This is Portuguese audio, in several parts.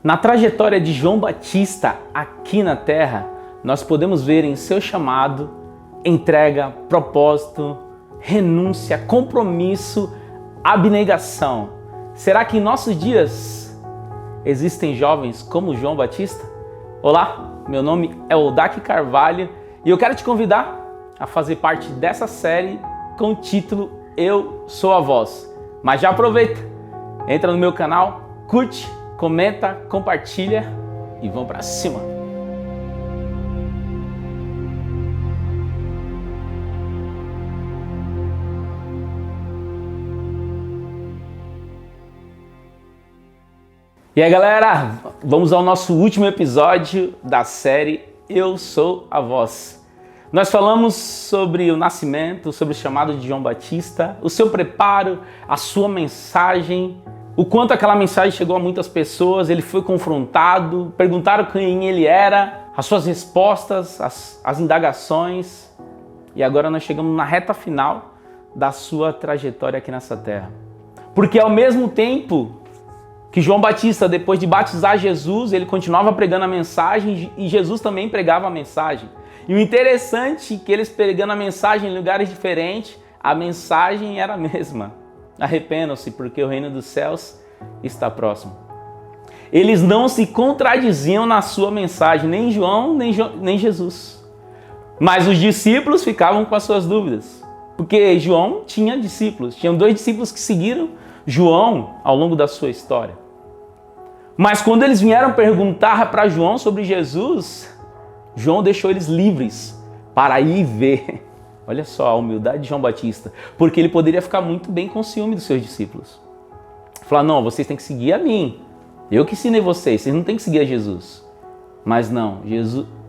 Na trajetória de João Batista aqui na Terra, nós podemos ver em seu chamado, entrega, propósito, renúncia, compromisso, abnegação. Será que em nossos dias existem jovens como João Batista? Olá, meu nome é Odak Carvalho e eu quero te convidar a fazer parte dessa série com o título Eu Sou a Voz. Mas já aproveita, entra no meu canal, curte, comenta, compartilha e vamos pra cima. E aí galera, vamos ao nosso último episódio da série Eu Sou a Voz. Nós falamos sobre o nascimento, sobre o chamado de João Batista, o seu preparo, a sua mensagem, o quanto aquela mensagem chegou a muitas pessoas, ele foi confrontado, perguntaram quem ele era, as suas respostas, as indagações. E agora nós chegamos na reta final da sua trajetória aqui nessa terra. Porque ao mesmo tempo que João Batista, depois de batizar Jesus, ele continuava pregando a mensagem e Jesus também pregava a mensagem. E o interessante é que eles pregando a mensagem em lugares diferentes, a mensagem era a mesma. Arrependam-se, porque o reino dos céus está próximo. Eles não se contradiziam na sua mensagem, nem João, nem Jesus. Mas os discípulos ficavam com as suas dúvidas. Porque João tinha discípulos. Tinham 2 discípulos que seguiram João ao longo da sua história. Mas quando eles vieram perguntar para João sobre Jesus, João deixou eles livres para ir ver. Olha só a humildade de João Batista. Porque ele poderia ficar muito bem com o ciúme dos seus discípulos. Falar, não, vocês têm que seguir a mim. Eu que ensinei vocês não têm que seguir a Jesus. Mas não,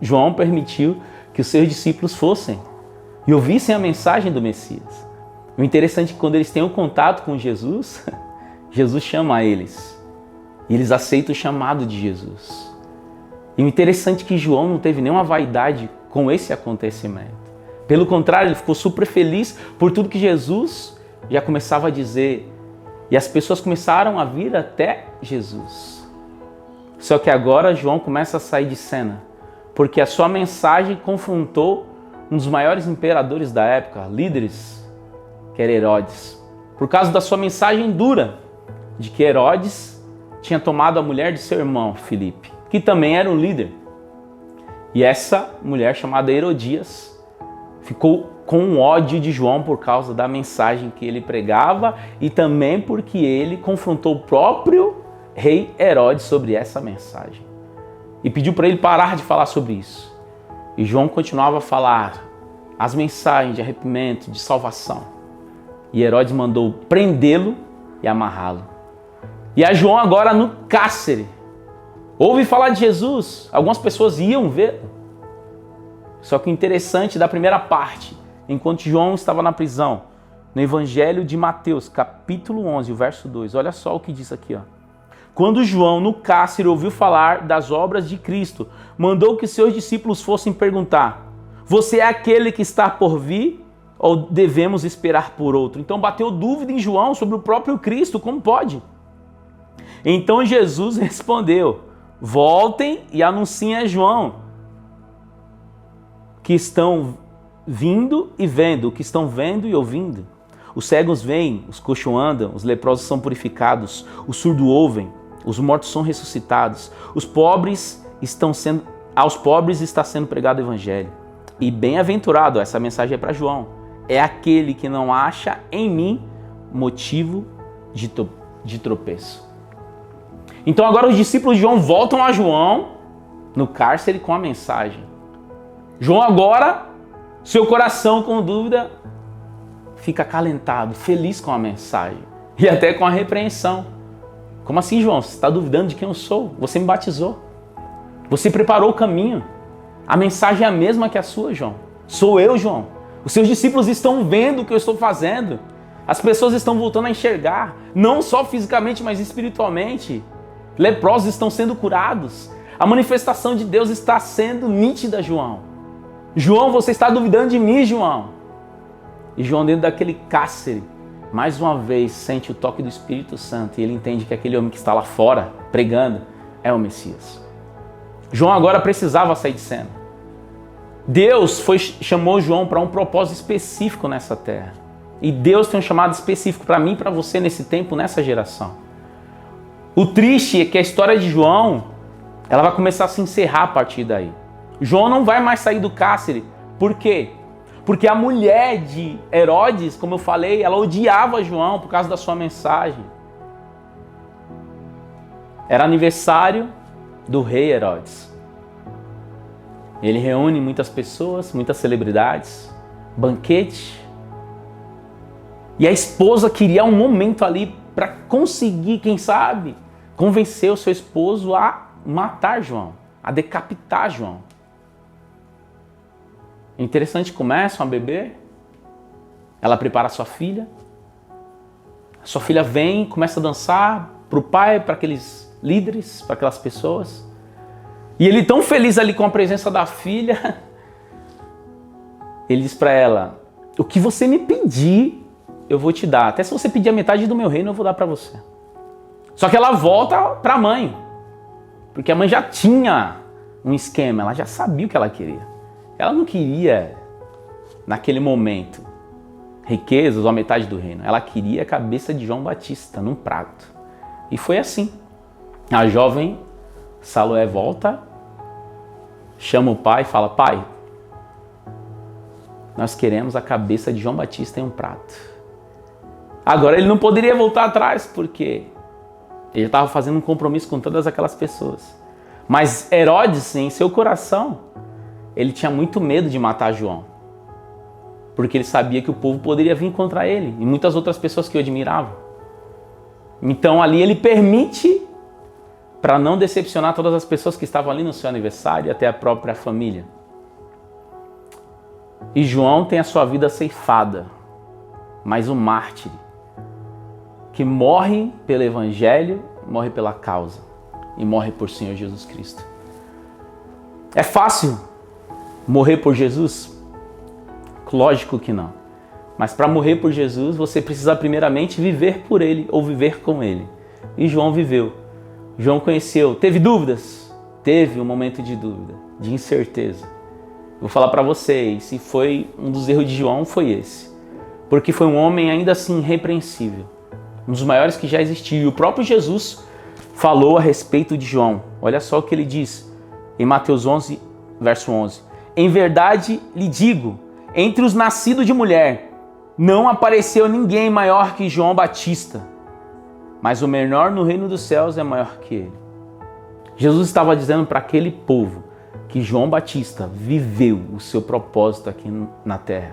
João permitiu que os seus discípulos fossem e ouvissem a mensagem do Messias. O interessante é que quando eles têm um contato com Jesus, Jesus chama eles. E eles aceitam o chamado de Jesus. E o interessante é que João não teve nenhuma vaidade com esse acontecimento. Pelo contrário, ele ficou super feliz por tudo que Jesus já começava a dizer. E as pessoas começaram a vir até Jesus. Só que agora João começa a sair de cena. Porque a sua mensagem confrontou um dos maiores imperadores da época, líderes, que era Herodes. Por causa da sua mensagem dura, de que Herodes tinha tomado a mulher de seu irmão, Filipe, que também era um líder. E essa mulher, chamada Herodias, ficou com ódio de João por causa da mensagem que ele pregava e também porque ele confrontou o próprio rei Herodes sobre essa mensagem. E pediu para ele parar de falar sobre isso. E João continuava a falar as mensagens de arrependimento, de salvação. E Herodes mandou prendê-lo e amarrá-lo. E a João agora no cárcere. Ouve falar de Jesus. Algumas pessoas iam ver. Só que o interessante da primeira parte, enquanto João estava na prisão, no Evangelho de Mateus, capítulo 11, o verso 2, olha só o que diz aqui, ó. Quando João, no cárcere, ouviu falar das obras de Cristo, mandou que seus discípulos fossem perguntar: você é aquele que está por vir ou devemos esperar por outro? Então bateu dúvida em João sobre o próprio Cristo, como pode? Então Jesus respondeu: voltem e anunciem a João que estão vindo e vendo, que estão vendo e ouvindo. Os cegos veem, os coxos andam, os leprosos são purificados, os surdos ouvem, os mortos são ressuscitados, aos pobres está sendo pregado o evangelho. E bem-aventurado, essa mensagem é para João, é aquele que não acha em mim motivo de tropeço. Então agora os discípulos de João voltam a João no cárcere com a mensagem. João agora, seu coração com dúvida, fica acalentado, feliz com a mensagem e até com a repreensão. Como assim, João? Você está duvidando de quem eu sou? Você me batizou. Você preparou o caminho. A mensagem é a mesma que a sua, João. Sou eu, João. Os seus discípulos estão vendo o que eu estou fazendo. As pessoas estão voltando a enxergar, não só fisicamente, mas espiritualmente. Leprosos estão sendo curados. A manifestação de Deus está sendo nítida, João. João, você está duvidando de mim, João. E João, dentro daquele cárcere, mais uma vez sente o toque do Espírito Santo e ele entende que aquele homem que está lá fora, pregando, é o Messias. João agora precisava sair de cena. Deus chamou João para um propósito específico nessa terra. E Deus tem um chamado específico para mim e para você nesse tempo, nessa geração. O triste é que a história de João, ela vai começar a se encerrar a partir daí. João não vai mais sair do cárcere. Por quê? Porque a mulher de Herodes, como eu falei, ela odiava João por causa da sua mensagem. Era aniversário do rei Herodes. Ele reúne muitas pessoas, muitas celebridades, banquete. E a esposa queria um momento ali para conseguir, quem sabe, convencer o seu esposo a matar João, a decapitar João. Interessante, começam a beber, ela prepara a sua filha vem, começa a dançar para o pai, para aqueles líderes, para aquelas pessoas. E ele tão feliz ali com a presença da filha, ele diz para ela, o que você me pedir, eu vou te dar. Até se você pedir a metade do meu reino, eu vou dar para você. Só que ela volta para a mãe, porque a mãe já tinha um esquema, ela já sabia o que ela queria. Ela não queria, naquele momento, riquezas ou a metade do reino. Ela queria a cabeça de João Batista num prato. E foi assim. A jovem Salomé volta, chama o pai e fala, pai, nós queremos a cabeça de João Batista em um prato. Agora ele não poderia voltar atrás, porque ele estava fazendo um compromisso com todas aquelas pessoas. Mas Herodes, em seu coração, ele tinha muito medo de matar João, porque ele sabia que o povo poderia vir contra ele e muitas outras pessoas que o admiravam. Então ali ele permite, para não decepcionar todas as pessoas que estavam ali no seu aniversário e até a própria família. E João tem a sua vida ceifada, mas um mártir, que morre pelo evangelho, morre pela causa e morre por Senhor Jesus Cristo. É fácil morrer por Jesus? Lógico que não. Mas para morrer por Jesus, você precisa primeiramente viver por Ele ou viver com Ele. E João viveu. João conheceu. Teve dúvidas? Teve um momento de dúvida, de incerteza. Vou falar para vocês, se foi um dos erros de João, foi esse. Porque foi um homem ainda assim irrepreensível. Um dos maiores que já existiu. E o próprio Jesus falou a respeito de João. Olha só o que ele diz em Mateus 11, verso 11. Em verdade lhe digo, entre os nascidos de mulher, não apareceu ninguém maior que João Batista, mas o menor no reino dos céus é maior que ele. Jesus estava dizendo para aquele povo que João Batista viveu o seu propósito aqui na terra.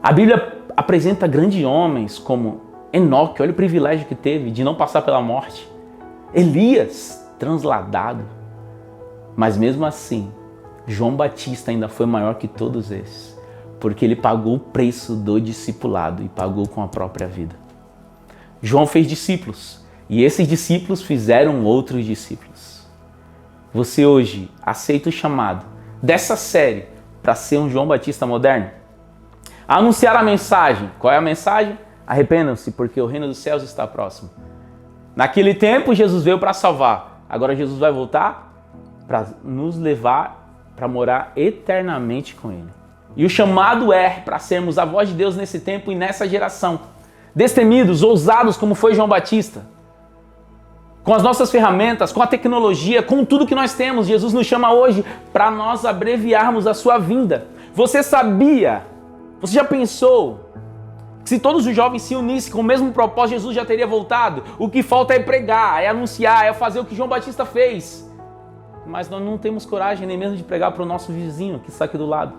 A Bíblia apresenta grandes homens como Enoque, olha o privilégio que teve de não passar pela morte. Elias, transladado. Mas mesmo assim, João Batista ainda foi maior que todos esses, porque ele pagou o preço do discipulado e pagou com a própria vida. João fez discípulos e esses discípulos fizeram outros discípulos. Você hoje aceita o chamado dessa série para ser um João Batista moderno? Anunciar a mensagem. Qual é a mensagem? Arrependam-se, porque o reino dos céus está próximo. Naquele tempo, Jesus veio para salvar. Agora Jesus vai voltar para nos levar para morar eternamente com Ele. E o chamado é para sermos a voz de Deus nesse tempo e nessa geração. Destemidos, ousados como foi João Batista. Com as nossas ferramentas, com a tecnologia, com tudo que nós temos, Jesus nos chama hoje para nós abreviarmos a sua vinda. Você sabia, você já pensou, que se todos os jovens se unissem com o mesmo propósito, Jesus já teria voltado? O que falta é pregar, é anunciar, é fazer o que João Batista fez. Mas nós não temos coragem nem mesmo de pregar para o nosso vizinho que está aqui do lado.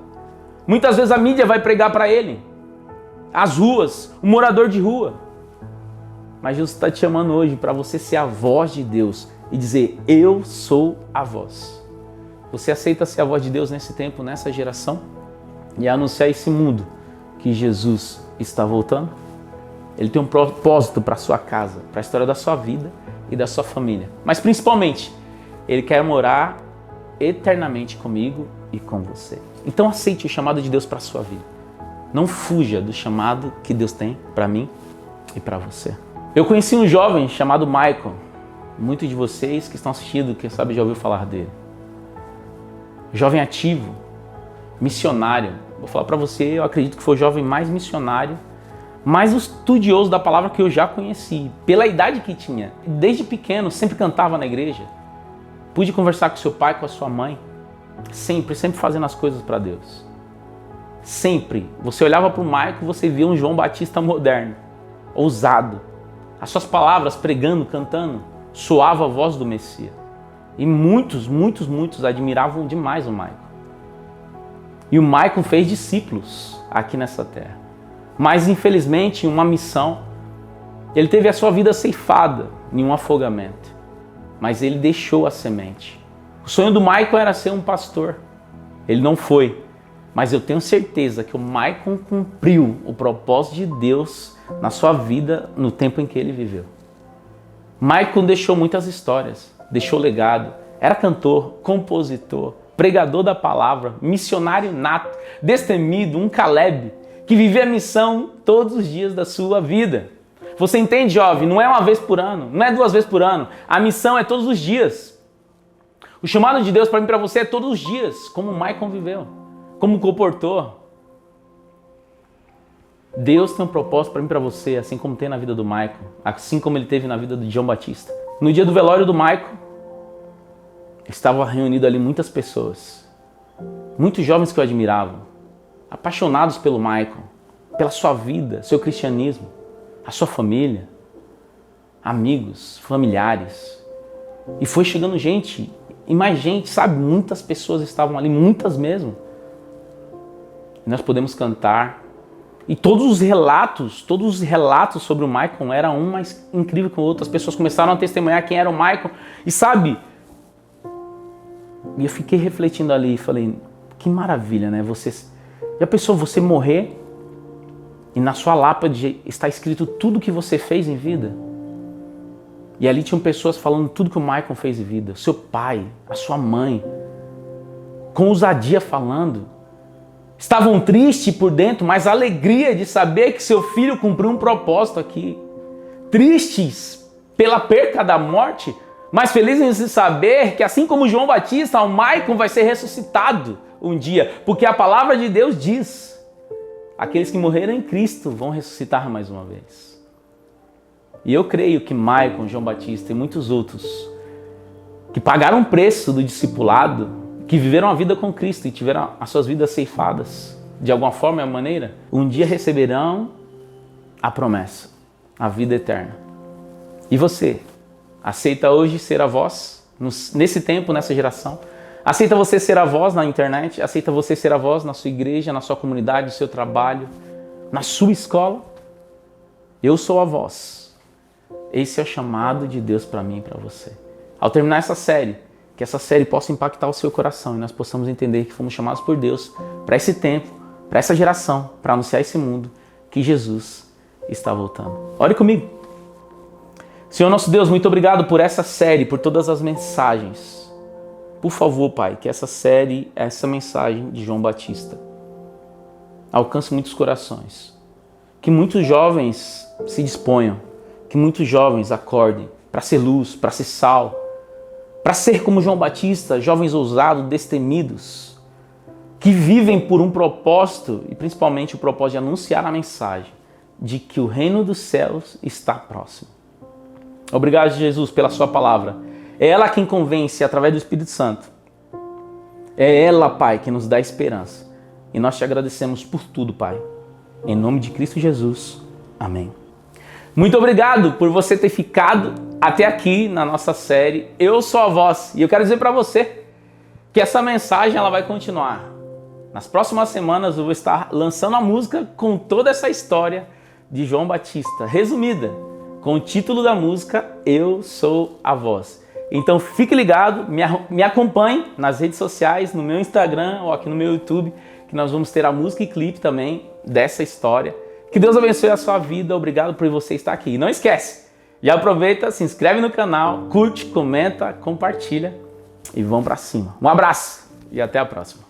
Muitas vezes a mídia vai pregar para ele, as ruas, o morador de rua. Mas Jesus está te chamando hoje para você ser a voz de Deus e dizer, eu sou a voz. Você aceita ser a voz de Deus nesse tempo, nessa geração? E anunciar esse mundo que Jesus está voltando? Ele tem um propósito para a sua casa, para a história da sua vida e da sua família. Mas principalmente, Ele quer morar eternamente comigo e com você. Então aceite o chamado de Deus para a sua vida. Não fuja do chamado que Deus tem para mim e para você. Eu conheci um jovem chamado Michael. Muitos de vocês que estão assistindo, quem sabe já ouviu falar dele. Jovem ativo, missionário. Vou falar para você, eu acredito que foi o jovem mais missionário, mais estudioso da palavra que eu já conheci, pela idade que tinha. Desde pequeno, sempre cantava na igreja. Pude conversar com seu pai, com a sua mãe. Sempre fazendo as coisas para Deus. Sempre. Você olhava para o Michael, você via um João Batista moderno, ousado. As suas palavras, pregando, cantando, soava a voz do Messias. E muitos admiravam demais o Michael. E o Michael fez discípulos aqui nessa terra. Mas, infelizmente, em uma missão, ele teve a sua vida ceifada em um afogamento. Mas ele deixou a semente. O sonho do Michael era ser um pastor. Ele não foi. Mas eu tenho certeza que o Michael cumpriu o propósito de Deus na sua vida no tempo em que ele viveu. Michael deixou muitas histórias, deixou legado. Era cantor, compositor, pregador da palavra, missionário nato, destemido, um Caleb, que vivia a missão todos os dias da sua vida. Você entende, jovem? Não é uma vez por ano, não é 2 vezes por ano. A missão é todos os dias. O chamado de Deus para mim e para você é todos os dias, como o Michael viveu, como comportou. Deus tem um propósito para mim e para você, assim como tem na vida do Michael, assim como ele teve na vida do João Batista. No dia do velório do Michael, estava reunido ali muitas pessoas, muitos jovens que eu admirava, apaixonados pelo Michael, pela sua vida, seu cristianismo, a sua família, amigos, familiares. E foi chegando gente, e mais gente, sabe? Muitas pessoas estavam ali, muitas mesmo. E nós podemos cantar. E todos os relatos sobre o Michael eram um mais incrível que o outro. As pessoas começaram a testemunhar quem era o Michael. E sabe? E eu fiquei refletindo ali e falei, que maravilha, né? Já pensou você morrer e na sua lápide está escrito tudo que você fez em vida? E ali tinham pessoas falando tudo que o Michael fez em vida. Seu pai, a sua mãe, com ousadia falando. Estavam tristes por dentro, mas a alegria de saber que seu filho cumpriu um propósito aqui. Tristes pela perca da morte, mas felizes em saber que assim como João Batista, o Michael vai ser ressuscitado um dia. Porque a palavra de Deus diz, aqueles que morreram em Cristo vão ressuscitar mais uma vez. E eu creio que Michael, João Batista e muitos outros que pagaram o preço do discipulado, que viveram a vida com Cristo e tiveram as suas vidas ceifadas, de alguma forma ou maneira, um dia receberão a promessa, a vida eterna. E você, aceita hoje ser a voz, nesse tempo, nessa geração? Aceita você ser a voz na internet? Aceita você ser a voz na sua igreja, na sua comunidade, no seu trabalho, na sua escola? Eu sou a voz. Esse é o chamado de Deus para mim e para você. Ao terminar essa série, que essa série possa impactar o seu coração e nós possamos entender que fomos chamados por Deus para esse tempo, para essa geração, para anunciar esse mundo que Jesus está voltando. Ore comigo. Senhor nosso Deus, muito obrigado por essa série, por todas as mensagens. Por favor, Pai, que essa série, essa mensagem de João Batista alcance muitos corações. Que muitos jovens se disponham, que muitos jovens acordem para ser luz, para ser sal, para ser como João Batista, jovens ousados, destemidos, que vivem por um propósito, e principalmente o propósito de anunciar a mensagem de que o reino dos céus está próximo. Obrigado, Jesus, pela sua palavra. É ela quem convence através do Espírito Santo. É ela, Pai, que nos dá esperança. E nós te agradecemos por tudo, Pai. Em nome de Cristo Jesus. Amém. Muito obrigado por você ter ficado até aqui na nossa série Eu Sou a Voz. E eu quero dizer para você que essa mensagem ela vai continuar. Nas próximas semanas eu vou estar lançando a música com toda essa história de João Batista, resumida, com o título da música Eu Sou a Voz. Então fique ligado, me acompanhe nas redes sociais, no meu Instagram ou aqui no meu YouTube, que nós vamos ter a música e clipe também dessa história. Que Deus abençoe a sua vida, obrigado por você estar aqui. E não esquece, já aproveita, se inscreve no canal, curte, comenta, compartilha e vamos para cima. Um abraço e até a próxima.